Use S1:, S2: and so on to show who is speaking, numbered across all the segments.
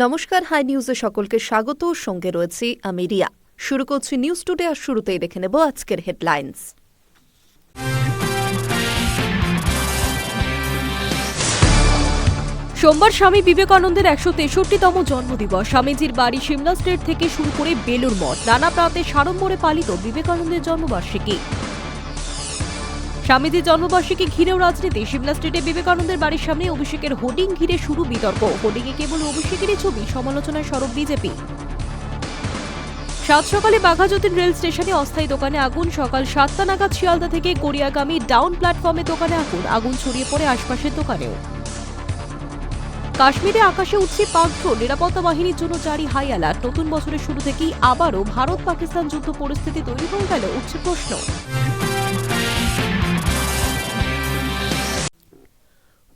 S1: নমস্কার, হাই নিউজে সকলকে স্বাগত। সঙ্গে রয়েছি আমি রিয়া। শুরু করছি নিউজ টুডে, আর শুরুতেই দেখে নেব আজকের হেডলাইন্স।
S2: সোমবার স্বামী বিবেকানন্দের ১৬৩তম জন্মদিবস। স্বামীজির বাড়ি সিমলা স্টেট থেকে শুরু করে বেলুর মঠ, নানা প্রান্তে সাড়ম্বরে পালিত বিবেকানন্দের জন্মবার্ষিকী। স্বামীজির জন্মবার্ষিকী ঘিরেও রাজনীতি। সিমলা স্টেটে বিবেকানন্দের বাড়ির সামনে অভিষেকের হোর্ডিং ঘিরে শুরু বিতর্ক। হোর্ডিংয়ে কেবল অভিষেকেরই ছবি, সমালোচনায় সরব বিজেপি। সাত সকালে বাঘাযতীন রেল স্টেশনে অস্থায়ী দোকানে আগুন। সকাল 7টা নাগাদ শিয়ালদা থেকে গড়িয়াগামী ডাউন প্ল্যাটফর্মে দোকানে আগুন ছড়িয়ে পড়ে আশপাশের দোকানেও। কাশ্মীরে আকাশে উঠছে পাক ড্রোন, নিরাপত্তা বাহিনীর জন্য জারি হাই অ্যালার্ট। নতুন বছরের শুরু থেকেই আবারও ভারত পাকিস্তান যুদ্ধ পরিস্থিতি তৈরি হয়ে গেল, উঠছে প্রশ্ন।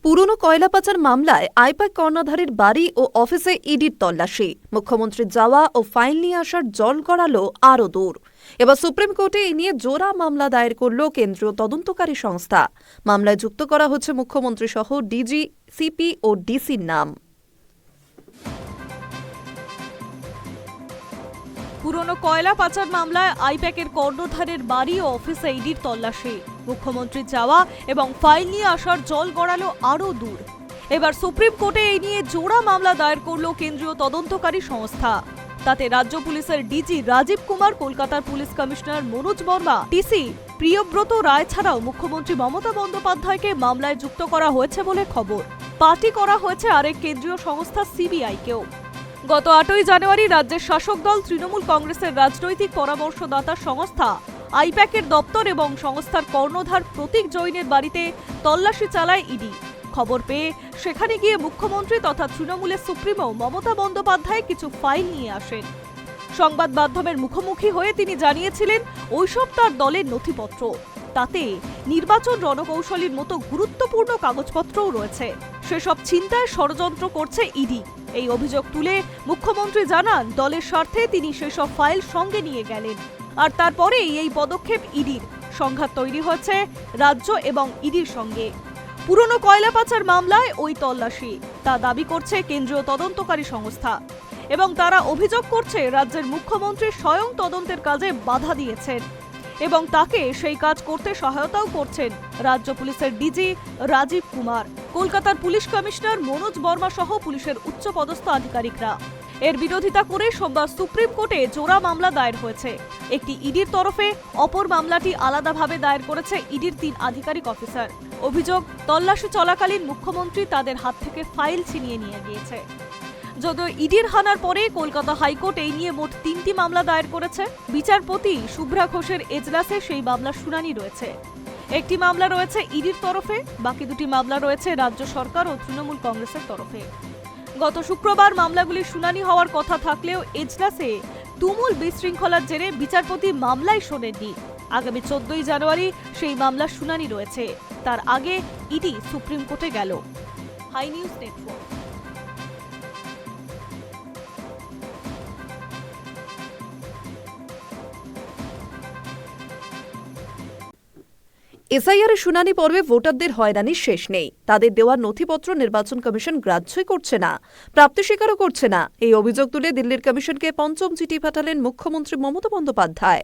S1: পুরনো কয়লা পাচার মামলায় আইপ্যাক কর্ণধারের বাড়ি ও অফিসে ইডির তল্লাশি। মুখ্যমন্ত্রীর যাওয়া ও ফাইল নিয়ে আসার জল গড়ালো আরও দূর। এবার সুপ্রিম কোর্টে এ নিয়ে জোড়া মামলা দায়ের করল কেন্দ্রীয় তদন্তকারী সংস্থা। মামলায় যুক্ত করা হচ্ছে মুখ্যমন্ত্রী সহ ডিজি, সিপি ও ডিসির নাম।
S2: পুরনো কয়লা পাচার মামলায় আইপ্যাকের কর্ণধারের বাড়ি ও অফিসে ইডির তল্লাশি। মুখ্যমন্ত্রীর যাওয়া এবং ফাইল নিয়ে আসার জল গড়ালো আরও দূর। এবার সুপ্রিম কোর্টে এই নিয়ে জোড়া মামলা দায়ের করল কেন্দ্রীয় তদন্তকারী সংস্থা। তাতে রাজ্য পুলিশের ডিজি রাজীব কুমার, কলকাতার police commissioner Manoj Verma, TC Priyabrata Roy ছাড়াও মুখ্যমন্ত্রী মমতা বন্দ্যোপাধ্যায়কে মামলায় যুক্ত করা হয়েছে বলে খবর। পার্টি করা হয়েছে আরেক কেন্দ্রীয় সংস্থা সিবিআইকেও। গত 8ই জানুয়ারি রাজ্যের শাসক দল তৃণমূল কংগ্রেসের রাজনৈতিক পরামর্শদাতা সংস্থা আইপ্যাকের দপ্তর এবং সংস্থার কর্ণধার প্রতীক জৈনের বাড়িতে তল্লাশি চালায় ইডি। খবর পেয়ে সেখানে গিয়ে মুখ্যমন্ত্রী তথা তৃণমূলের সুপ্রিমো মমতা বন্দ্যোপাধ্যায় কিছু ফাইল নিয়ে আসেন। সংবাদ মাধ্যমের মুখোমুখি হয়ে তিনি জানিয়েছিলেন ওইসব তার দলের নথিপত্র। তাতে নির্বাচন রণকৌশলীর মতো গুরুত্বপূর্ণ কাগজপত্রও রয়েছে। সেসব ছিনতাইয়ের ষড়যন্ত্র করছে ইডি। এই অভিযোগ তুলে মুখ্যমন্ত্রী জানান দলের স্বার্থে তিনি সেসব ফাইল সঙ্গে নিয়ে গেলেন। আর তারপরেই এই পদক্ষেপ ইডির। সংঘাত তৈরি হয়েছে রাজ্য এবং ইডির সঙ্গে। পুরনো কয়লা পাচার মামলায় ওই তল্লাশি, তা দাবি করছে কেন্দ্রীয় তদন্তকারী সংস্থা। এবং তারা অভিযোগ করছে রাজ্যের মুখ্যমন্ত্রী স্বয়ং তদন্তের কাজে বাধা দিয়েছেন এবং তাকে সেই কাজ করতে সহায়তাও করছেন রাজ্য পুলিশের ডিজি রাজীব কুমার, কলকাতার পুলিশ কমিশনার মনোজ বর্মা সহ পুলিশের উচ্চপদস্থ আধিকারিকরা। এর বিরোধিতা করে সোমবার সুপ্রিম কোর্টে জোড়া মামলা দায়ের হয়েছে। একটি ইডির তরফে, অপর মামলাটি আলাদাভাবে দায়ের করেছে ইডির 3 আধিকারিক অফিসার। অভিযোগ, তল্লাশি চলাকালীন মুখ্যমন্ত্রী তাদের হাত থেকে ফাইল ছিনিয়ে নিয়ে গিয়েছে। যদিও ইডির হানার পরে কলকাতা হাইকোর্ট এই নিয়ে মোট 3টি মামলা দায়ের করেছে। বিচারপতি শুভ্রা ঘোষের এজলাসে সেই মামলার শুনানি রয়েছে। একটি মামলা রয়েছে ইডির তরফে, বাকি 2টি মামলা রয়েছে রাজ্য সরকার ও তৃণমূল কংগ্রেসের তরফে। গত শুক্রবার মামলাগুলির শুনানি হওয়ার কথা থাকলেও এজলাসে তুমুল বিশৃঙ্খলার জেরে বিচারপতি মামলাই শোনেননি। আগামী 14ই জানুয়ারি সেই মামলার শুনানি রয়েছে। তার আগে ইডি সুপ্রিম কোর্টে গেল। High news network.
S1: এসআইআরের শুনানি পর্বে ভোটারদের হয়রানির শেষ নেই। তাদের দেওয়া নথিপত্র নির্বাচন কমিশন গ্রাহ্যই করছে না, প্রাপ্তি স্বীকারও করছে না। এই অভিযোগ তুলে দিল্লির কমিশনকে 5ম চিঠি পাঠালেন মুখ্যমন্ত্রী মমতা বন্দ্যোপাধ্যায়।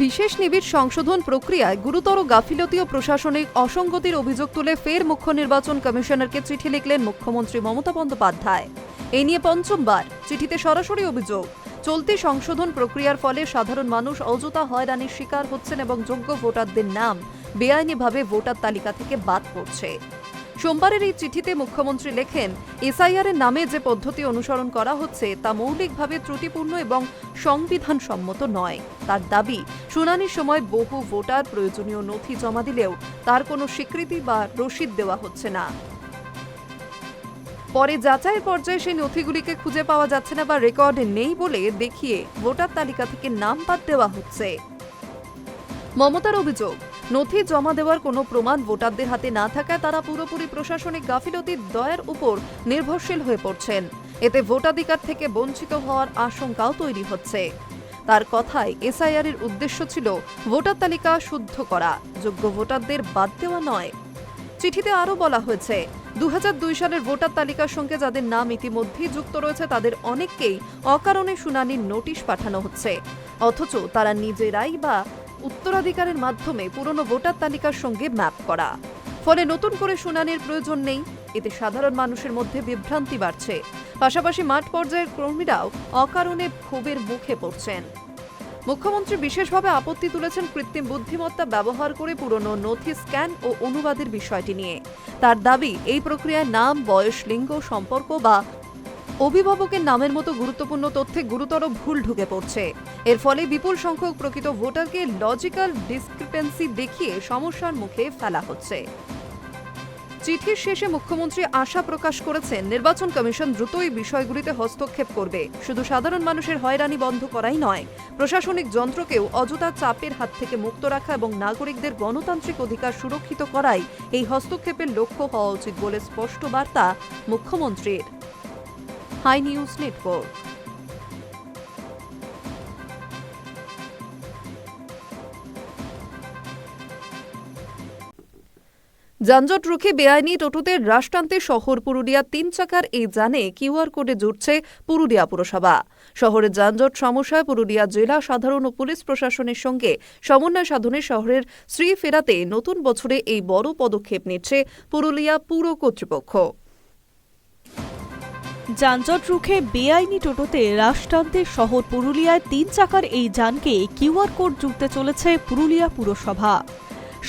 S1: বিশেষ নিবিড় সংশোধন প্রক্রিয়ায় গুরুতর গাফিলতি ও প্রশাসনিক অসঙ্গতির অভিযোগ তুলে ফের মুখ্য নির্বাচন কমিশনারকে চিঠি লিখলেন মুখ্যমন্ত্রী মমতা বন্দ্যোপাধ্যায়। এই নিয়ে 5মবার চিঠিতে সরাসরি অভিযোগ, চলতি সংশোধন প্রক্রিয়ার ফলে সাধারণ মানুষ অযথা হয়রানির শিকার হচ্ছেন এবং যোগ্য ভোটারদের নাম বেআইনিভাবে ভোটার তালিকা থেকে বাদ পড়ছে। সোমবারের এই চিঠিতে মুখ্যমন্ত্রী লেখেন, এসআইআরের নামে যে পদ্ধতি অনুসরণ করা হচ্ছে তা মৌলিকভাবে ত্রুটিপূর্ণ এবং সংবিধানসম্মত নয়। তার দাবি, শুনানির সময় বহু ভোটার প্রয়োজনীয় নথি জমা দিলেও তার কোনো স্বীকৃতি বা রসিদ দেওয়া হচ্ছে না। পরে যাচাইয়ের পর্যায়ে সেই নথিগুলিকে খুঁজে পাওয়া যাচ্ছে না বা রেকর্ডে নেই বলে দেখিয়ে ভোটার তালিকা থেকে নাম বাদ দেওয়া হচ্ছে। মমতার অভিযোগ, নথি জমা দেওয়ার কোনো প্রমাণ ভোটারদের হাতে না থাকায় তারা পুরোপুরি প্রশাসনিক গাফিলতির দায়ের উপর নির্ভরশীল হয়ে পড়ছেন। এতে ভোটাধিকার থেকে বঞ্চিত হওয়ার আশঙ্কাও তৈরি হচ্ছে। তার কথায় এসআইআর এর উদ্দেশ্য ছিল ভোটার তালিকা শুদ্ধ করা, যোগ্য ভোটারদের বাদ দেওয়া নয়। চিঠিতে আরও বলা হয়েছে 2002 সালের ভোটার তালিকার সঙ্গে যাদের নাম ইতিমধ্যেই যুক্ত রয়েছে তাদের অনেককেই অকারণে শুনানির নোটিশ পাঠানো হচ্ছে, অথচ তারা নিজেরাই বা উত্তরাধিকারের মাধ্যমে পুরনো ভোটার তালিকার সঙ্গে ম্যাপ করা। ফলে নতুন করে শুনানির প্রয়োজন নেই। এতে সাধারণ মানুষের মধ্যে বিভ্রান্তি বাড়ছে। পাশাপাশি মাঠ পর্যায়ের কর্মীরাও অকারণে ক্ষোভের মুখে পড়ছেন। মুখ্যমন্ত্রী বিশেষভাবে আপত্তি তুলেছেন কৃত্রিম বুদ্ধিমত্তা ব্যবহার করে পুরনো নথি স্ক্যান ও অনুবাদের বিষয়টি নিয়ে। তার দাবি, এই প্রক্রিয়ায় নাম, বয়স, লিঙ্গ, সম্পর্ক বা অভিভাবকের নামের মতো গুরুত্বপূর্ণ তথ্যে গুরুতর ভুল ঢুকে পড়ছে। এর ফলে বিপুল সংখ্যক প্রকৃত ভোটারকে লজিক্যাল ডিসক্রিপেন্সি দেখিয়ে সমস্যার মুখে ফেলা হচ্ছে। চিঠির শেষে মুখ্যমন্ত্রী আশা প্রকাশ করেছেন নির্বাচন কমিশন দ্রুত এই বিষয়গুলিতে হস্তক্ষেপ করবে। শুধু সাধারণ মানুষের হয়রানি বন্ধ করাই নয়, প্রশাসনিক যন্ত্রকেও অযথা চাপের হাত থেকে মুক্ত রাখা এবং নাগরিকদের গণতান্ত্রিক অধিকার সুরক্ষিত করাই এই হস্তক্ষেপের লক্ষ্য হওয়া উচিত বলে স্পষ্ট বার্তা মুখ্যমন্ত্রীর। Hi news Network. যানজট রুখে বেআইনি টোটোতে রাশ টানতে শহর পুরুলিয়া 3 চাকার এই যানে কিউআর কোডে জুড়ছে পুরুলিয়া পুরসভা। শহরের যানজট সমস্যায় পুরুলিয়া জেলা সাধারণ ও পুলিশ প্রশাসনের সঙ্গে সমন্বয় সাধনে শহরের শ্রী ফেরাতে নতুন বছরে এই বড় পদক্ষেপ নিচ্ছে পুরুলিয়া পুর কর্তৃপক্ষ।
S2: যানজট রুখে বেআইনি টোটোতে রাশ টানতে শহর পুরুলিয়ায় 3 চাকার এই যানকে কিউআর কোড জুড়তে চলেছে পুরুলিয়া পুরসভা।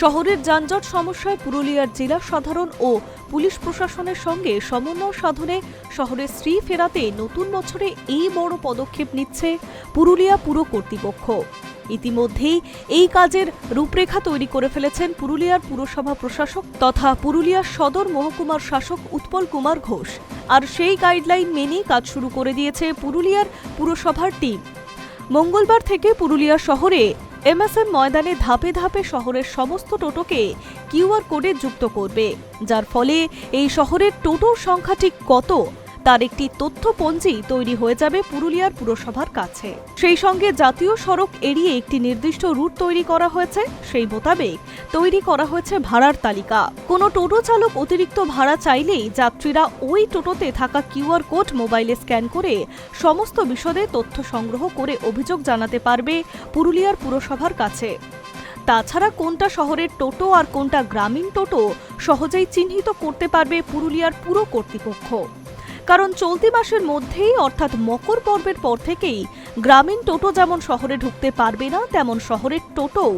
S2: শহরের যানজট সমস্যায় পুরুলিয়ার জেলা সাধারণ ও পুলিশ প্রশাসনের সঙ্গে সমন্বয় সাধনে শহরের শ্রী ফেরাতে নতুন বছরে এই বড় পদক্ষেপ নিচ্ছে পুরুলিয়া পুর কর্তৃপক্ষ। ইতিমধ্যেই এই কাজের রূপরেখা তৈরি করে ফেলেছেন পুরুলিয়ার পুরসভা প্রশাসক তথা পুরুলিয়ার সদর মহকুমার শাসক উৎপল কুমার ঘোষ। আর সেই গাইডলাইন মেনেই কাজ শুরু করে দিয়েছে পুরুলিয়ার পুরসভার টিম। মঙ্গলবার থেকে পুরুলিয়া শহরে এমএসএম ময়দানে ধাপে ধাপে শহরের সমস্ত টোটোকে কিউআর কোডে যুক্ত করবে, যার ফলে এই শহরের টোটোর সংখ্যা ঠিক কত তার একটি তথ্যপঞ্জি তৈরি হয়ে যাবে পুরুলিয়ার পুরসভার কাছে। সেই সঙ্গে জাতীয় সড়ক এড়িয়ে একটি নির্দিষ্ট রুট তৈরি করা হয়েছে, সেই মোতাবেক তৈরি করা হয়েছে ভাড়ার তালিকা। কোনো টোটো চালক অতিরিক্ত ভাড়া চাইলেই যাত্রীরা ওই টোটোতে থাকা কিউআর কোড মোবাইলে স্ক্যান করে সমস্ত বিশদে তথ্য সংগ্রহ করে অভিযোগ জানাতে পারবে পুরুলিয়ার পুরসভার কাছে। তাছাড়া কোনটা শহরের টোটো আর কোনটা গ্রামীণ টোটো সহজেই চিহ্নিত করতে পারবে পুরুলিয়ার পুর কর্তৃপক্ষ। কারণ চলতি মাসের মধ্যেই অর্থাৎ মকর পর্বের পর থেকেই গ্রামীণ টোটো যেমন শহরে ঢুকতে পারবে না, তেমন শহরের টোটোও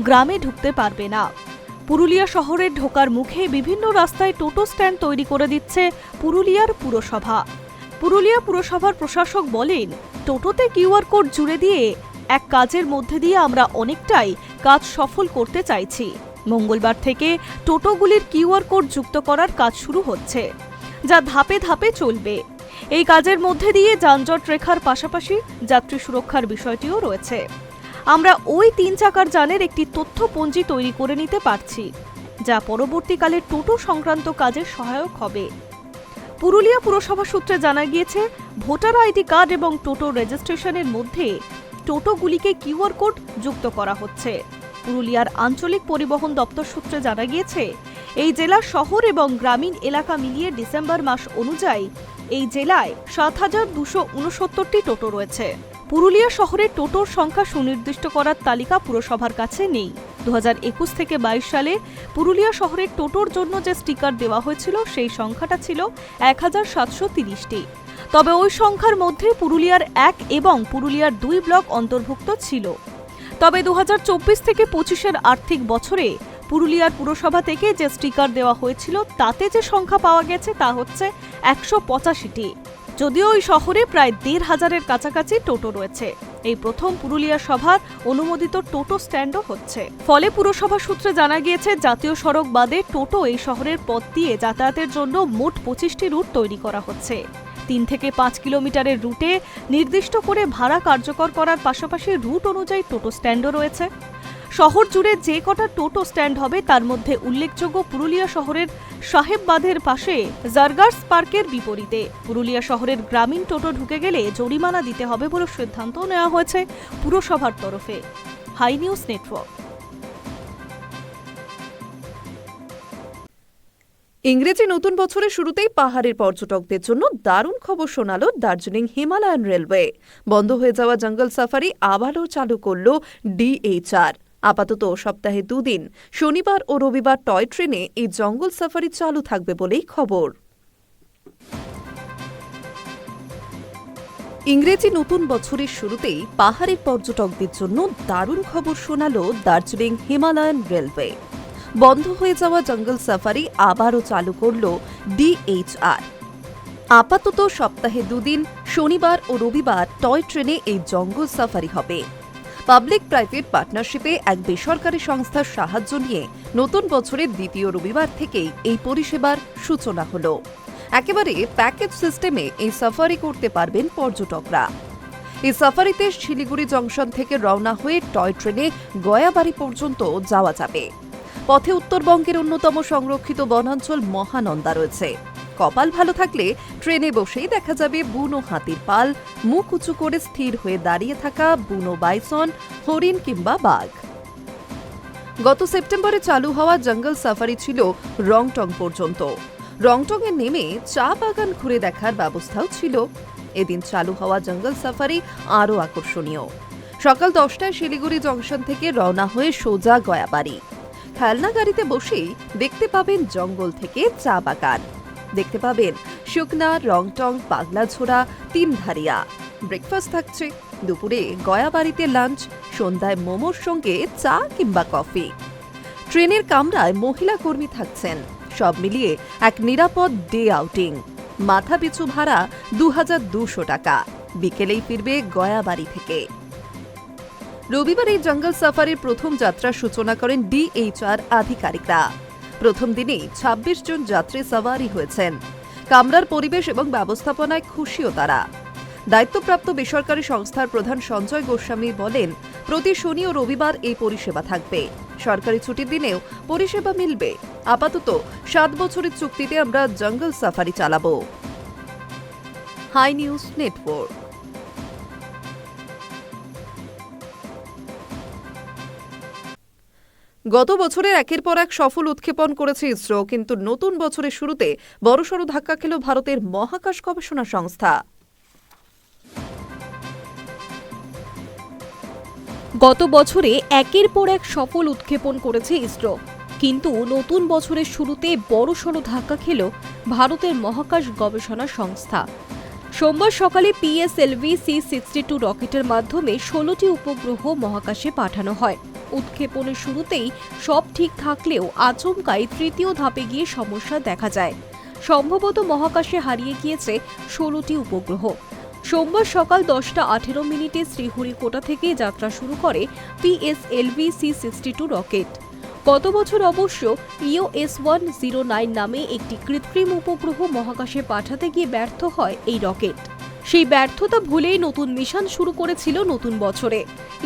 S2: গ্রামে ঢুকতে পারবে না। পুরুলিয়া শহরের ঢোকার মুখে বিভিন্ন রাস্তায় টোটো স্ট্যান্ড তৈরি করে দিচ্ছে পুরুলিয়ার পুরসভা। পুরুলিয়া পুরসভার প্রশাসক বলেন, টোটোতে কিউআর কোড জুড়ে দিয়ে এক কাজের মধ্যে দিয়ে আমরা অনেকটাই কাজ সফল করতে চাইছি। মঙ্গলবার থেকে টোটোগুলির কিউআর কোড যুক্ত করার কাজ শুরু হচ্ছে, যা ধাপে ধাপে চলবে। এই কাজের মধ্যে দিয়ে যানজট রেখার পাশাপাশি যাত্রী সুরক্ষার বিষয়টিও রয়েছে। আমরা ওই 3 চাকার যানের একটি তথ্যপঞ্জি তৈরি করে নিতে পারছি, যা পরবর্তীকালে টোটো সংক্রান্ত কাজে সহায়ক হবে। পুরুলিয়া পুরসভা সূত্রে জানা গিয়েছে, ভোটার আইডি কার্ড এবং টোটো রেজিস্ট্রেশনের মধ্যে টোটোগুলিকে কিউআর কোড যুক্ত করা হচ্ছে। পুরুলিয়ার আঞ্চলিক পরিবহন দপ্তর সূত্রে জানা গিয়েছে, এই জেলার শহর এবং গ্রামীণ এলাকা মিলিয়ে ডিসেম্বর মাস অনুযায়ী এই জেলায় ৭,২৬৯টি টোটো রয়েছে। পুরুলিয়া শহরে টোটোর সংখ্যা সুনির্দিষ্ট করার তালিকা পুরসভার কাছে নেই। 2021 থেকে 22 সালে পুরুলিয়া শহরের টোটোর জন্য যে স্টিকার দেওয়া হয়েছিল সেই সংখ্যাটা ছিল ১,৭৩০টি। তবে ওই সংখ্যার মধ্যে পুরুলিয়ার 1 এবং পুরুলিয়ার 2 ব্লক অন্তর্ভুক্ত ছিল। তবে 2024 থেকে 25-এর আর্থিক বছরে পুরুলিয়ার পুরসভা থেকে যে স্টিকার দেওয়া হয়েছিল তাতে যে সংখ্যা পাওয়া গেছে তা হচ্ছে 185টি। যদিও ওই শহরে প্রায় 1,৫০০-এর কাছাকাছি টোটো রয়েছে। এই প্রথম পুরুলিয়া সভার অনুমোদিত টোটো স্ট্যান্ডও হচ্ছে। ফলে পুরসভা সূত্রে জানা গিয়েছে, জাতীয় সড়ক বাদে টোটো এই শহরের পথ দিয়ে যাতায়াতের জন্য মোট 25টি রুট তৈরি করা হচ্ছে। 3 থেকে 5 কিলোমিটারের রুটে নির্দিষ্ট করে ভাড়া কার্যকর করার পাশাপাশি রুট অনুযায়ী টোটো স্ট্যান্ডও রয়েছে। শহর জুড়ে যে কটা টোটো স্ট্যান্ড হবে তার মধ্যে উল্লেখযোগ্য পুরুলিয়া শহরের সাহেববাঁধের পাশে জার্গার্স পার্কের বিপরীতে। পুরুলিয়া শহরের গ্রামীণ টোটো ঢুকে গেলে জরিমানা দিতে হবে বলে সিদ্ধান্ত নেওয়া হয়েছে পুরসভার তরফে। Hi news Network.
S1: ইংরেজি নতুন বছরের শুরুতেই পাহাড়ের পর্যটকদের জন্য দারুণ খবর শোনালো দার্জিলিং হিমালয়ান রেলওয়ে। বন্ধ হয়ে যাওয়া জঙ্গল সাফারি আবারও চালু করল DHR। আপাতত সপ্তাহে 2 দিন শনিবার ও রবিবার টয় ট্রেনে এই জঙ্গল সাফারি চালু থাকবে বলেই খবর। ইংরেজি নতুন বছরের শুরুতেই পাহাড়ের পর্যটকদের জন্য দারুণ খবর শোনালো দার্জিলিং হিমালয়ান রেলওয়ে। বন্ধ হয়ে যাওয়া জঙ্গল সাফারি আবারও চালু করল DHR। আপাতত সপ্তাহে 2 দিন শনিবার ও রবিবার টয় ট্রেনে এই জঙ্গল সাফারি হবে। পাবলিক প্রাইভেট পার্টনারশিপে এক বেসরকারি সংস্থার সাহায্য নিয়ে নতুন বছরের দ্বিতীয় রবিবার থেকেই এই পরিষেবার সূচনা হল। একেবারে প্যাকেজ সিস্টেমে এই সাফারি করতে পারবেন পর্যটকরা। এই সাফারিতে শিলিগুড়ি জংশন থেকে রওনা হয়ে টয় ট্রেনে গয়াবাড়ি পর্যন্ত যাওয়া যাবে। পথে উত্তরবঙ্গের অন্যতম সংরক্ষিত বনাঞ্চল মহানন্দা রয়েছে। কপাল ভালো থাকলে ট্রেনে বসেই দেখা যাবে বুনো হাতির পাল, মুখ উঁচু করে স্থির হয়ে দাঁড়িয়ে থাকা বুনো বাইসন, হরিণ কিংবা বাঘ। গত সেপ্টেম্বরে চালু হওয়া জঙ্গল সাফারি ছিল রংটং পর্যন্ত। রংটংয়ে নেমে চা বাগান ঘুরে দেখার ব্যবস্থাও ছিল। এদিন চালু হওয়া জঙ্গল সাফারি আরও আকর্ষণীয়। সকাল 10টায় শিলিগুড়ি জংশন থেকে রওনা হয়ে সোজা গয়াবাড়ি। খেলনা গাড়িতে বসেই দেখতে পাবেন জঙ্গল থেকে চা বাগান, দেখতে পাবেন শুকনা, রংটং, পাগলাঝোড়া, তিনধারিয়া। ব্রেকফাস্ট থাকছে, দুপুরে গয়াবাড়িতে লাঞ্চ, সন্ধ্যায় মোমোর সঙ্গে চা কিংবা কফি। ট্রেনের কামরায় মহিলা কর্মী থাকছেন। সব মিলিয়ে এক নিরাপদ ডে আউটিং। মাথা পিছু ভাড়া 2200 টাকা। বিকেলেই ফিরবে গয়াবাড়ি থেকে। রবিবার এই জঙ্গল সাফারির প্রথম যাত্রার সূচনা করেন DHR আধিকারিকরা। প্রথম দিনেই 26 জন যাত্রী সাওয়ারি হয়েছেন। কামরার পরিবেশ এবং ব্যবস্থাপনায় খুশিও তারা। দায়িত্বপ্রাপ্ত বেসরকারি সংস্থার প্রধান সঞ্জয় গোস্বামী বলেন, প্রতি শনি ও রবিবার এই পরিষেবা থাকবে। সরকারি ছুটির দিনেও পরিষেবা মিলবে। আপাতত 7 বছরের চুক্তিতে আমরা জঙ্গল সাফারি চালাবো। Hi news Network. গত বছরের একের পর এক সফল উৎক্ষেপণ করেছে ইসরো, কিন্তু নতুন বছরের শুরুতে বড়সড় ধাক্কা খেল ভারতের মহাকাশ গবেষণা সংস্থা।
S2: গত বছরে একের পর এক সফল উৎক্ষেপণ করেছে ইসরো, কিন্তু নতুন বছরের শুরুতে বড়সড় ধাক্কা খেল ভারতের মহাকাশ গবেষণা সংস্থা। সোমবার সকালে PSLV-C62 রকেটের মাধ্যমে 16টি উপগ্রহ মহাকাশে পাঠানো হয়। উৎক্ষেপণের শুরুতেই সব ঠিক থাকলেও আচমকাই তৃতীয় ধাপে গিয়ে সমস্যা দেখা যায়। সম্ভবত মহাকাশে হারিয়ে গিয়েছে 16টি উপগ্রহ। সোমবার সকাল 10:18 শ্রীহরিকোটা থেকে যাত্রা শুরু করে PSLV-C62 রকেট। গত বছর অবশ্য EOS-109 নামে একটি কৃত্রিম উপগ্রহ মহাকাশে পাঠাতে গিয়ে ব্যর্থ হয় এই রকেট। সেই ব্যর্থতা ভুলেই নতুন মিশন শুরু করেছিল নতুন বছরে।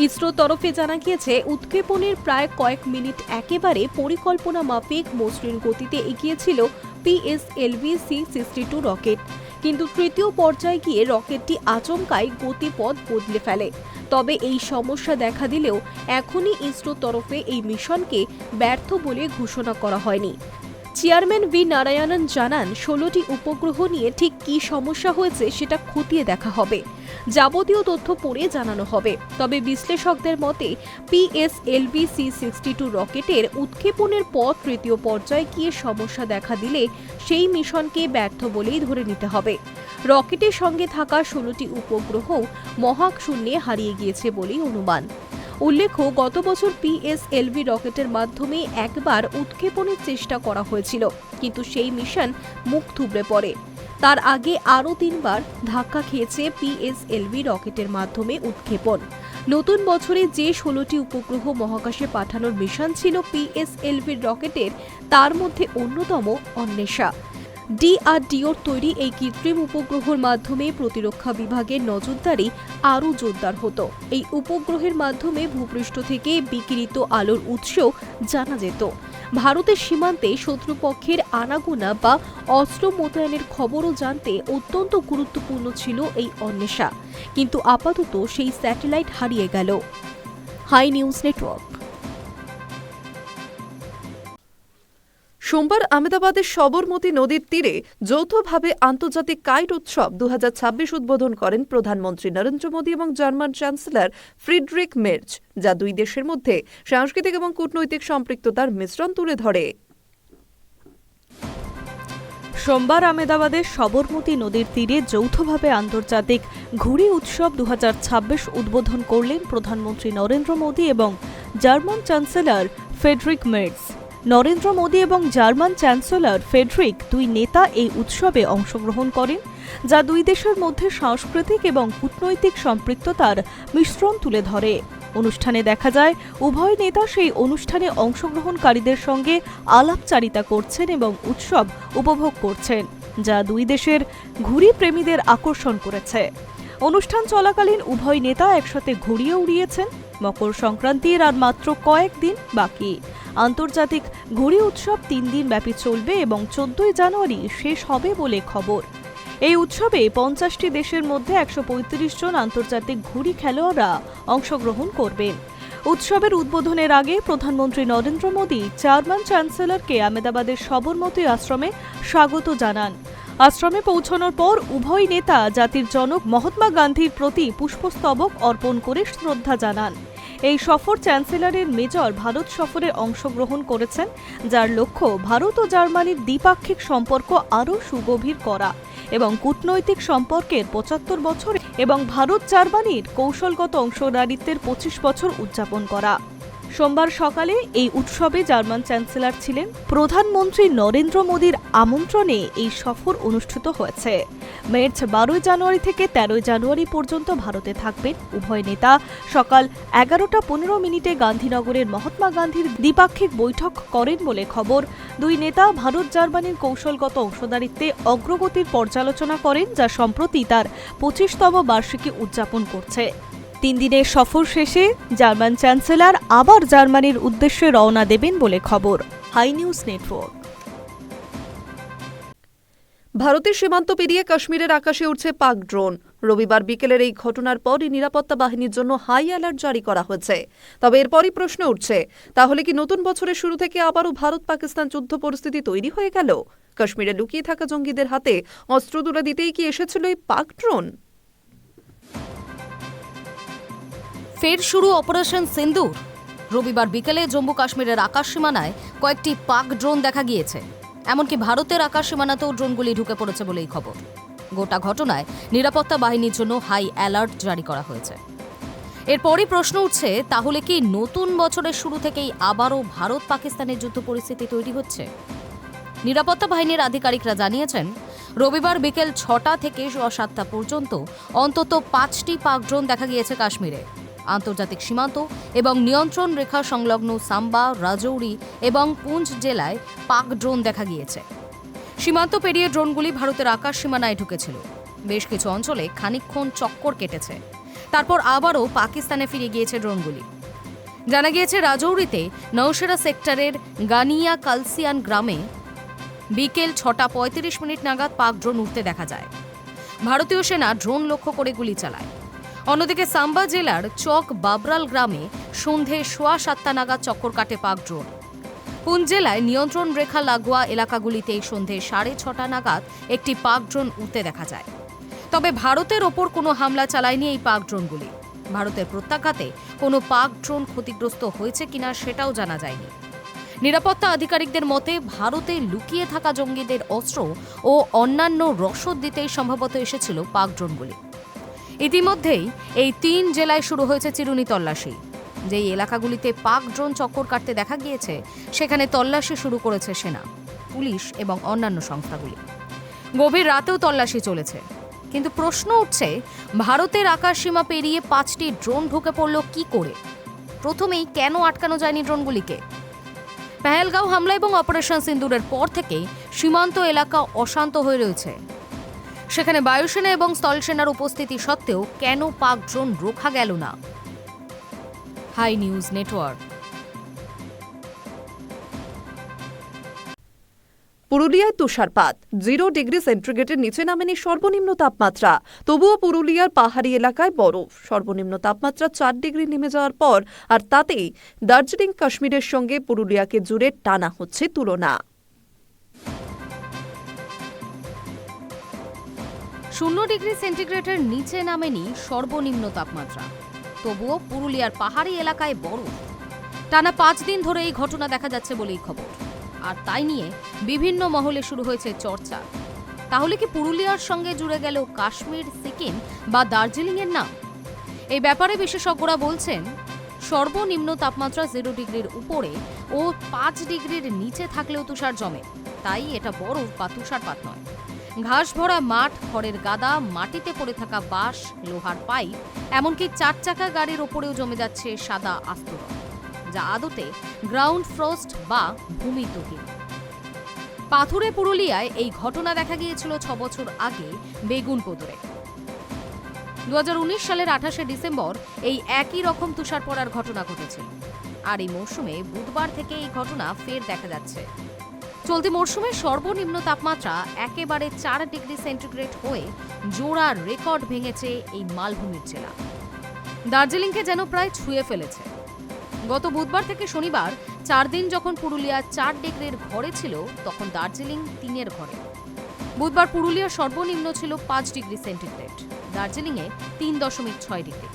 S2: ইসরোর তরফে জানা গিয়েছে, উৎক্ষেপণের প্রায় কয়েক মিনিট একেবারে পরিকল্পনা মাফিক মসৃণ গতিতে এগিয়েছিল PSLV-C62 রকেট, কিন্তু তৃতীয় পর্যায়ে গিয়ে রকেটটি আচমকাই গতিপথ বদলে ফেলে। তবে এই সমস্যা দেখা দিলেও এখনই ইসরোর তরফে এই মিশনকে ব্যর্থ বলে ঘোষণা করা হয়নি। চেয়ারম্যান V নারায়ণন জানান, 16টি উপগ্রহ নিয়ে ঠিক কী সমস্যা হয়েছে সেটা খতিয়ে দেখা হবে। যাবতীয় তথ্য পড়ে জানানো হবে। তবে বিশ্লেষকদের মতে PSLV-C62 রকেটের উৎক্ষেপণের পর তৃতীয় পর্যায়ে গিয়ে সমস্যা দেখা দিলে সেই মিশনকে ব্যর্থ বলেই ধরে নিতে হবে। রকেটের সঙ্গে থাকা 16টি উপগ্রহ মহাশূন্যে হারিয়ে গিয়েছে বলেই অনুমান। উল্লেখ্য, গত বছর PSLV রকেটের মাধ্যমে একবার উৎক্ষেপণের চেষ্টা করা হয়েছিল, কিন্তু সেই মিশন মুখ থুবড়ে পড়ে। তার আগে আরও 3 বার ধাক্কা খেয়েছে PSLV রকেটের মাধ্যমে উৎক্ষেপণ। নতুন বছরে যে 16টি উপগ্রহ মহাকাশে পাঠানোর মিশন ছিল PSLV রকেটের, তার মধ্যে অন্যতম অন্বেষা। DRDOর তৈরি এই কৃত্রিম উপগ্রহের মাধ্যমে প্রতিরক্ষা বিভাগের নজরদারি আরও জোরদার হতো। এই উপগ্রহের মাধ্যমে ভূপৃষ্ঠ থেকে বিকিরিত আলোর উৎসও জানা যেত। ভারতের সীমান্তে শত্রুপক্ষের আনাগোনা বা অস্ত্র মোতায়েনের খবরও জানতে অত্যন্ত গুরুত্বপূর্ণ ছিল এই অন্বেষা, কিন্তু আপাতত সেই স্যাটেলাইট হারিয়ে গেল। High news Network.
S1: সোমবার আহমেদাবাদের সবরমতী নদীর তীরে যৌথভাবে আন্তর্জাতিক কাইট উৎসব 2026 উদ্বোধন করেন প্রধানমন্ত্রী নরেন্দ্র মোদী এবং জার্মান চ্যান্সেলর ফ্রিডরিক মের্জ, যা দুই দেশের মধ্যে সাংস্কৃতিক এবং কূটনৈতিক সম্পৃক্ততার মিশ্রণ তুলে ধরে।
S2: সোমবার আহমেদাবাদের সবরমতী নদীর তীরে যৌথভাবে আন্তর্জাতিক ঘুড়ি উৎসব 2026 উদ্বোধন করলেন প্রধানমন্ত্রী নরেন্দ্র মোদী এবং German chancellor Friedrich Merz. Narendra Modi এবং জার্মান চ্যান্সেলর ফ্রেডরিক দুই নেতা এই উৎসবে অংশগ্রহণ করেন, যা দুই দেশের মধ্যে সাংস্কৃতিক এবং কূটনৈতিক সম্পৃক্ততার মিশ্রণ তুলে ধরে। অনুষ্ঠানে দেখা যায় উভয় নেতা সেই অনুষ্ঠানে অংশগ্রহণকারীদের সঙ্গে আলাপচারিতা করছেন এবং উৎসব উপভোগ করছেন, যা দুই দেশের ঘুড়ি প্রেমীদের আকর্ষণ করেছে। অনুষ্ঠান চলাকালীন উভয় নেতা একসাথে ঘুড়িও উড়িয়েছেন। মকর সংক্রান্তির আর মাত্র কয়েকদিন বাকি। আন্তর্জাতিক ঘুড়ি উৎসব 3 দিন ব্যাপী চলবে এবং 14 জানুয়ারি শেষ হবে বলে খবর। এই উৎসবে 50টি দেশের মধ্যে 135 জন আন্তর্জাতিক ঘুড়ি খেলোয়াড়রা অংশগ্রহণ করবেন। উৎসবের উদ্বোধনের আগে প্রধানমন্ত্রী নরেন্দ্র মোদী জার্মান চ্যান্সেলরকে আহমেদাবাদের সবরমতী আশ্রমে স্বাগত জানান। আশ্রমে পৌঁছানোর পর উভয় নেতা জাতির জনক মহাত্মা গান্ধীর প্রতি পুষ্পস্তবক অর্পণ করে শ্রদ্ধা জানান। এই সফর চ্যান্সেলরের মেজর ভারত সফরে অংশগ্রহণ করেছেন, যার লক্ষ্য ভারত ও জার্মানির দ্বিপাক্ষিক সম্পর্ক আরও সুগভীর করা এবং কূটনৈতিক সম্পর্কের 75 বছর এবং ভারত জার্মানির কৌশলগত অংশীদারিত্বের 25 বছর উদযাপন করা। সোমবার সকালে এই উৎসবে জার্মান চ্যান্সেলর ছিলেন। প্রধানমন্ত্রী নরেন্দ্র মোদীর আমন্ত্রণে এই সফর অনুষ্ঠিত হয়েছে। মের্জ 12 জানুয়ারি থেকে 13 জানুয়ারি পর্যন্ত ভারতে থাকবেন। উভয় নেতা সকাল 11:15 গান্ধীনগরের মহাত্মা গান্ধীর দ্বিপাক্ষিক বৈঠক করেন বলে খবর। দুই নেতা ভারত জার্মানির কৌশলগত অংশীদারিত্বে অগ্রগতির পর্যালোচনা করেন, যা সম্প্রতি তার 25তম বার্ষিকী উদযাপন করছে। 3 দিনের সফর শেষে জার্মান চ্যান্সেলর আবার জার্মানির উদ্দেশ্যে রওনা দেবেন বলে খবর। Hi news Network.
S1: ভারতের সীমান্ত পেরিয়ে কাশ্মীরের আকাশে উঠছে পাক ড্রোন। রবিবার বিকেলের এই ঘটনার পরই নিরাপত্তা বাহিনীর জন্য হাই অ্যালার্ট জারি করা হয়েছে। তবে এরপরই প্রশ্ন উঠছে, তাহলে কি নতুন বছরের শুরু থেকে আবারও ভারত পাকিস্তান যুদ্ধ পরিস্থিতি তৈরি হয়ে গেল? কাশ্মীরে লুকিয়ে থাকা জঙ্গিদের হাতে অস্ত্র তুলে দিতেই কি এসেছিল এই পাক ড্রোন?
S3: ফের শুরু অপারেশন সিন্দুর। রবিবার বিকেলে জম্মু কাশ্মীরের আকাশ সীমানায় কয়েকটি পাক ড্রোন দেখা গিয়েছে। এমনকি ভারতের আকাশ সীমানাতেও ড্রোনগুলি ঢুকে পড়েছে বলেই খবর। গোটা ঘটনায় নিরাপত্তা বাহিনীর জন্য হাই অ্যালার্ট জারি করা হয়েছে। এরপরই প্রশ্ন উঠছে, তাহলে কি নতুন বছরের শুরু থেকেই আবারও ভারত পাকিস্তানের যুদ্ধ পরিস্থিতি তৈরি হচ্ছে? নিরাপত্তা বাহিনীর আধিকারিকরা জানিয়েছেন, রবিবার বিকেল 6টা থেকে 7টা পর্যন্ত অন্তত 5টি পাক ড্রোন দেখা গিয়েছে কাশ্মীরে। আন্তর্জাতিক সীমান্ত এবং নিয়ন্ত্রণ রেখা সংলগ্ন সাম্বা, রাজৌরি এবং পুঞ্চ জেলায় পাক ড্রোন দেখা গিয়েছে। সীমান্ত পেরিয়ে ড্রোনগুলি ভারতের আকাশ সীমানায় ঢুকেছিল। বেশ কিছু অঞ্চলে খানিকক্ষণ চক্কর কেটেছে, তারপর আবারও পাকিস্তানে ফিরে গিয়েছে ড্রোনগুলি। জানা গিয়েছে, রাজৌরিতে নওশেরা সেক্টরের গানিয়া কালসিয়ান গ্রামে বিকেল 6:35 নাগাদ পাক ড্রোন উঠতে দেখা যায়। ভারতীয় সেনা ড্রোন লক্ষ্য করে গুলি চালায়। অন্যদিকে সাম্বা জেলার চক বাবরাল গ্রামে সন্ধে 7:15 নাগাদ চক্কর কাটে পাক ড্রোন। পুঞ্চ জেলায় নিয়ন্ত্রণ রেখা লাগোয়া এলাকাগুলিতে সন্ধে 6:30 নাগাদ একটি পাক ড্রোন উঠতে দেখা যায়। তবে ভারতের ওপর কোনো হামলা চালায়নি এই পাক ড্রোনগুলি। ভারতের প্রত্যাঘাতে কোনো পাক ড্রোন ক্ষতিগ্রস্ত হয়েছে কিনা সেটাও জানা যায়নি। নিরাপত্তা আধিকারিকদের মতে, ভারতে লুকিয়ে থাকা জঙ্গিদের অস্ত্র ও অন্যান্য রসদ দিতেই সম্ভবত এসেছিল পাক ড্রোনগুলি। ইতিমধ্যেই এই 3 জেলায় শুরু হয়েছে চিরুনি তল্লাশি। যেই এলাকাগুলিতে পাক ড্রোন চক্কর কাটতে দেখা গিয়েছে, সেখানে তল্লাশি শুরু করেছে সেনা, পুলিশ এবং অন্যান্য সংস্থাগুলি। গভীর রাতেও তল্লাশি চলেছে। কিন্তু প্রশ্ন উঠছে, ভারতের আকাশ সীমা পেরিয়ে 5টি ড্রোন ঢুকে পড়ল কি করে? প্রথমেই কেন আটকানো যায়নি ড্রোনগুলিকে? পেহেলগাঁও হামলা এবং অপারেশন সিন্দুরের পর থেকেই সীমান্ত এলাকা অশান্ত হয়ে রয়েছে। সেখানে বায়ুসেনা এবং স্থলসেনার উপস্থিতি সত্ত্বেও কেন পাক ড্রোন রোখা গেল না? Hi news Network.
S1: পুরুলিয়ায় তুষারপাত, 0 ডিগ্রি সেন্টিগ্রেডের নিচে নামেনি সর্বনিম্ন তাপমাত্রা। তবুও পুরুলিয়ার পাহাড়ি এলাকায় বরফ। সর্বনিম্ন তাপমাত্রা 4 ডিগ্রি নেমে যাওয়ার পর আর তাতেই দার্জিলিং কাশ্মীরের সঙ্গে পুরুলিয়াকে জুড়ে টানা হচ্ছে তুলনা।
S3: 0°C নিচে নামেনি সর্বনিম্ন তাপমাত্রা, তবুও পুরুলিয়ার পাহাড়ি এলাকায় বরফ। টানা 5 দিন ধরে এই ঘটনা দেখা যাচ্ছে বলেই খবর, আর তাই নিয়ে বিভিন্ন মহলে শুরু হয়েছে চর্চা। তাহলে কি পুরুলিয়ার সঙ্গে জুড়ে গেল কাশ্মীর, সিকিম বা দার্জিলিং এর নাম? এই ব্যাপারে বিশেষজ্ঞরা বলছেন, সর্বনিম্ন তাপমাত্রা 0°র উপরে ও 5°র নিচে থাকলেও তুষার জমে, তাই এটা বরফ বা তুষারপাত নয়। ঘাস ভরা মাঠ, খড়ের গাদা, মাটিতে পড়ে থাকা বাঁশ, লোহার পাইপ, এমনকি 4 চাকা গাড়ির ওপরেও জমে যাচ্ছে সাদা আস্তরণ, যা আদতে গ্রাউন্ড ফ্রস্ট বা ভূমিতুহিন। পাথুরে পুরুলিয়ায় এই ঘটনা দেখা গিয়েছিল 6 বছর আগে বেগুনকোদরে। 2019 সালের 28শে ডিসেম্বর এই একই রকম তুষার পড়ার ঘটনা ঘটেছিল, আর এই মরশুমে বুধবার থেকে এই ঘটনা ফের দেখা যাচ্ছে। চলতি মরশুমে সর্বনিম্ন তাপমাত্রা একেবারে 4°C হয়ে জোড়া রেকর্ড ভেঙেছে এই মালভূমির জেলা। দার্জিলিংকে যেন প্রায় ছুঁয়ে ফেলেছে। গত বুধবার থেকে শনিবার 4 দিন যখন পুরুলিয়া 4°র ঘরে ছিল, তখন দার্জিলিং 3-এর ঘরে। বুধবার পুরুলিয়ার সর্বনিম্ন ছিল 5°C, দার্জিলিংয়ে 3.6°।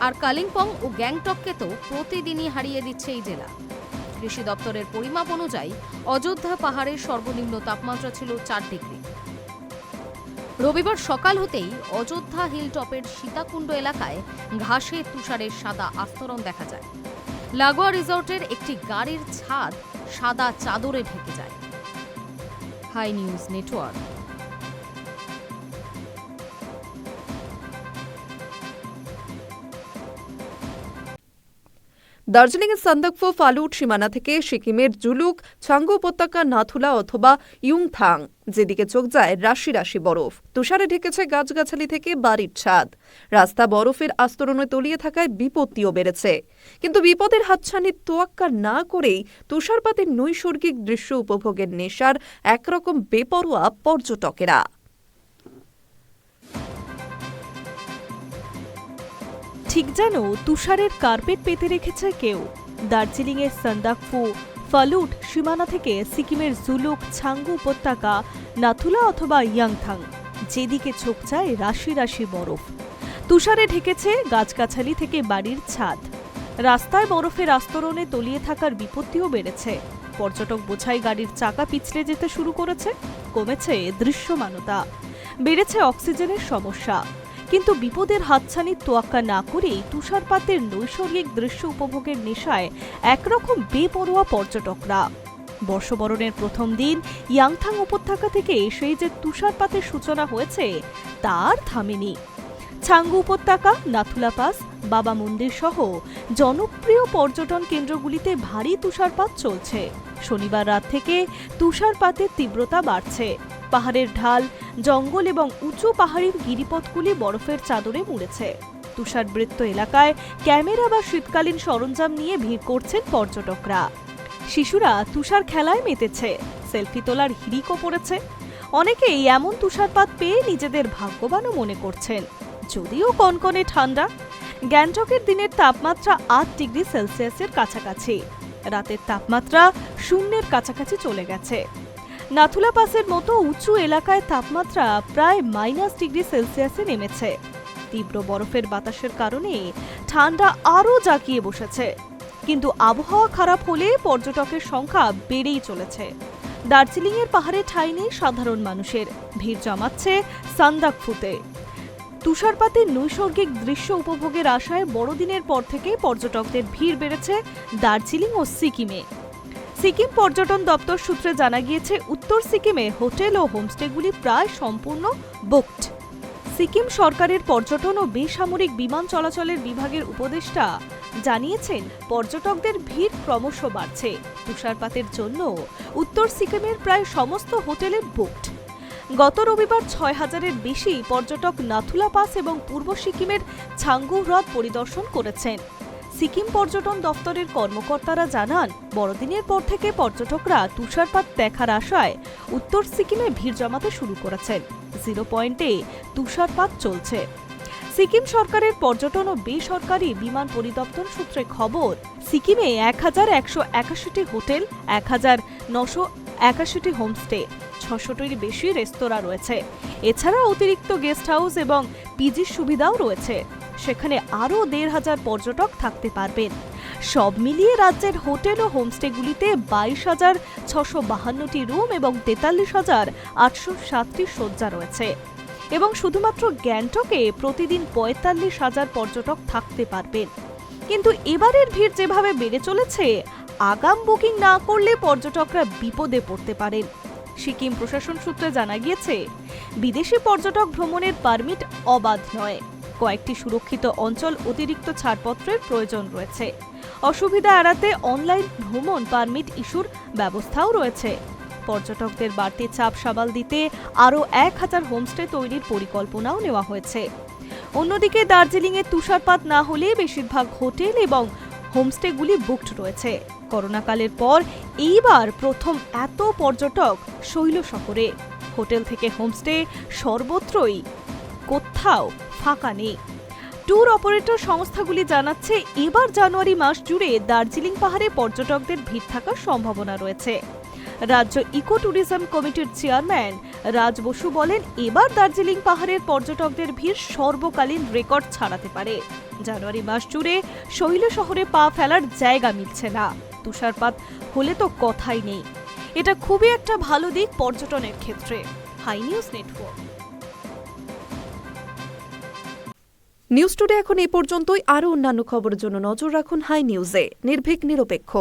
S3: আর কালিম্পং ও গ্যাংটককে তো প্রতিদিনই হারিয়ে দিচ্ছে এই জেলা। কৃষি দপ্তরের পরিমাপ অনুযায়ী অযোধ্যা পাহাড়ের সর্বনিম্ন তাপমাত্রা ছিল 4°। রবিবার সকাল হতেই অযোধ্যা হিলটপের সীতাকুণ্ড এলাকায় ঘাসে তুষারের সাদা আস্তরণ দেখা যায়। লাগোয়া রিসর্টের একটি গাড়ির ছাদ সাদা চাদরে ঢেকে যায়। Hi news Network.
S1: দার্জিলিংয়ের সান্দাকফু ফালুট সীমানা থেকে সিকিমের জুলুক, ছাঙ্গু উপত্যকা, নাথুলা অথবা ইয়ুংথাং, যেদিকে চোখ যায় রাশি রাশি বরফ। তুষারে ঢেকেছে গাছগাছালি থেকে বাড়ির ছাদ। রাস্তা বরফের আস্তরণে তলিয়ে থাকায় বিপত্তিও বেড়েছে। কিন্তু বিপদের হাতছানির তোয়াক্কা না করেই তুষারপাতের নৈসর্গিক দৃশ্য উপভোগের নেশার একরকম বেপরোয়া পর্যটকেরা।
S2: ঠিক যেন তুষারের কার্পেট পেতে রেখেছে কেউ। দার্জিলিংয়ের সান্দাকফু ফালুট সীমানা থেকে সিকিমের জুলুক, ছাঙ্গু উপত্যকা, নাথুলা অথবা ইয়াংথাং, যেদিকে চোখ যায় রাশি রাশি বরফ। তুষারে ঢেকেছে গাছগাছালি থেকে বাড়ির ছাদ। রাস্তায় বরফের আস্তরণে তলিয়ে থাকার বিপত্তিও বেড়েছে। পর্যটক বোঝাই গাড়ির চাকা পিছলে যেতে শুরু করেছে। কমেছে দৃশ্যমানতা, বেড়েছে অক্সিজেনের সমস্যা। কিন্তু বিপদের হাতছানির তোয়াক্কা না করেই তুষারপাতের নৈসর্গিক দৃশ্য উপভোগের নেশায় একরকম বেপরোয়া পর্যটকরা। বর্ষবরণের প্রথম দিন ইয়াংথাং উপত্যকা থেকে সেই যে তুষারপাতের সূচনা হয়েছে, তার থামেনি। ছাঙ্গু উপত্যকা, নাথুলা পাস, বাবা মন্দির সহ জনপ্রিয় পর্যটন কেন্দ্রগুলিতে ভারী তুষারপাত চলছে। শনিবার রাত থেকে তুষারপাতের তীব্রতা বাড়ছে। পাহাড়ের ঢাল, জঙ্গল এবং উঁচু পাহাড়ের গিরিপথগুলি বরফের চাদরে মুড়েছে। তুষারবৃত্ত এলাকায় ক্যামেরা বা শীতকালীন সরঞ্জাম নিয়ে ভিড় করছেন পর্যটকরা। শিশুরা তুষার খেলায় মেতেছে, সেলফি তোলার হিড়িকও পড়েছে। অনেকেই এমন তুষারপাত পেয়ে নিজেদের ভাগ্যবানও মনে করছেন। যদিও কনকনে ঠান্ডা, গ্যাংটকের দিনের তাপমাত্রা 8°C কাছাকাছি, রাতের তাপমাত্রা 0-এর কাছাকাছি চলে গেছে। নাথুলা পাসের মতো উঁচু এলাকায় তাপমাত্রা প্রায় -°C নেমেছে। তীব্র বরফের বাতাসের কারণে ঠান্ডা আরও জাঁকিয়ে বসেছে। কিন্তু আবহাওয়া খারাপ হলে পর্যটকের সংখ্যা বেড়েই চলেছে। দার্জিলিংয়ের পাহাড়ে ঠাঁই নেই সাধারণ মানুষের, ভিড় জমাচ্ছে সান্দাকফুতে। তুষারপাতের নৈসর্গিক দৃশ্য উপভোগের আশায় বড়দিনের পর থেকে পর্যটকদের ভিড় বেড়েছে দার্জিলিং ও সিকিমে। সিকিম পর্যটন দপ্তর সূত্রে জানা গিয়েছে, উত্তর সিকিমে হোটেল ও হোমস্টেগুলি প্রায় সম্পূর্ণ বুকড। সিকিম সরকারের পর্যটন ও বেসামরিক বিমান চলাচলের বিভাগের উপদেষ্টা জানিয়েছেন, পর্যটকদের ভিড় ক্রমশ বাড়ছে। তুষারপাতের জন্য উত্তর সিকিমের প্রায় সমস্ত হোটেলে বুকড। গত রবিবার 6,000-এর বেশি পর্যটক নাথুলা পাস এবং পূর্ব সিকিমের ছাঙ্গু হ্রদ পরিদর্শন করেছেন। সিকিম পর্যটন দপ্তরের কর্মকর্তারা জানান, বড়দিনের পর থেকে পর্যটকরা তুষারপাত দেখার আশায় উত্তর সিকিমে ভিড় জমাতে শুরু করেছেন। 0 পয়েন্টে তুষারপাত চলছে। সিকিম সরকারের পর্যটন ও বেসরকারি বিমান পরিদপ্তর সূত্রে খবর, সিকিমে 1,181টি হোটেল, 1,900 81টি হোমস্টে, 600টির বেশি রেস্তোরাঁ রয়েছে। এছাড়া অতিরিক্ত গেস্ট হাউস এবং পিজির সুবিধাও রয়েছে। সেখানে আরও 1,500 পর্যটক থাকতে পারবেন। সব মিলিয়ে রাজ্যের হোটেল ও হোমস্টেগুলিতে 22,652টি রুম এবং 43,807টি শয্যা রয়েছে। এবং শুধুমাত্র গ্যাংটকে প্রতিদিন 45,000 পর্যটক থাকতে পারবেন। কিন্তু এবারের ভিড় যেভাবে বেড়ে চলেছে, আগাম বুকিং না করলে পর্যটকরা বিপদে পড়তে পারেন। সিকিম প্রশাসন সূত্রে জানা গিয়েছে, বিদেশি পর্যটক ভ্রমণের পারমিট অবাধ নয়। কয়েকটি সুরক্ষিত অঞ্চল অতিরিক্ত ছাড়পত্রের প্রয়োজন রয়েছে। অসুবিধা এড়াতে অনলাইন ভ্রমণ পারমিট ইস্যুর ব্যবস্থাও রয়েছে। পর্যটকদের বাড়তি চাপ সামাল দিতে আরও 1,000 হোমস্টে তৈরির পরিকল্পনাও নেওয়া হয়েছে। অন্যদিকে দার্জিলিংয়ে তুষারপাত না হলে বেশিরভাগ হোটেল এবং হোমস্টেগুলি বুকড রয়েছে। করোনাকালের পর এইবার প্রথম এত পর্যটক শৈলশহরে। হোটেল থেকে হোমস্টে সর্বত্রই কোথাও ফাঁকা নেই। ট্যুর অপারেটর সংস্থাগুলি জানাচ্ছে, এবার জানুয়ারি মাস জুড়ে দার্জিলিং পাহাড়ে পর্যটকদের ভিড় থাকার সম্ভাবনা রয়েছে। রাজ্য ইকো ট্যুরিজম কমিটির চেয়ারম্যান রাজ বসু বলেন, এবার দার্জিলিং পাহাড়ের পর্যটকদের ভিড় সর্বকালীন রেকর্ড ছাড়াতে পারে। জানুয়ারি মাস জুড়ে শৈলশহরে পা ফেলার জায়গা মিলছে না। তুষারপাত হলে তো কথাই নেই। এটা খুবই একটা ভালো দিক পর্যটনের ক্ষেত্রে। Hi news Network.
S1: News today এখন এই পর্যন্তই। আরও অন্যান্য খবরের জন্য নজর রাখুন হাই নিউজে। নির্ভীক, নিরপেক্ষ।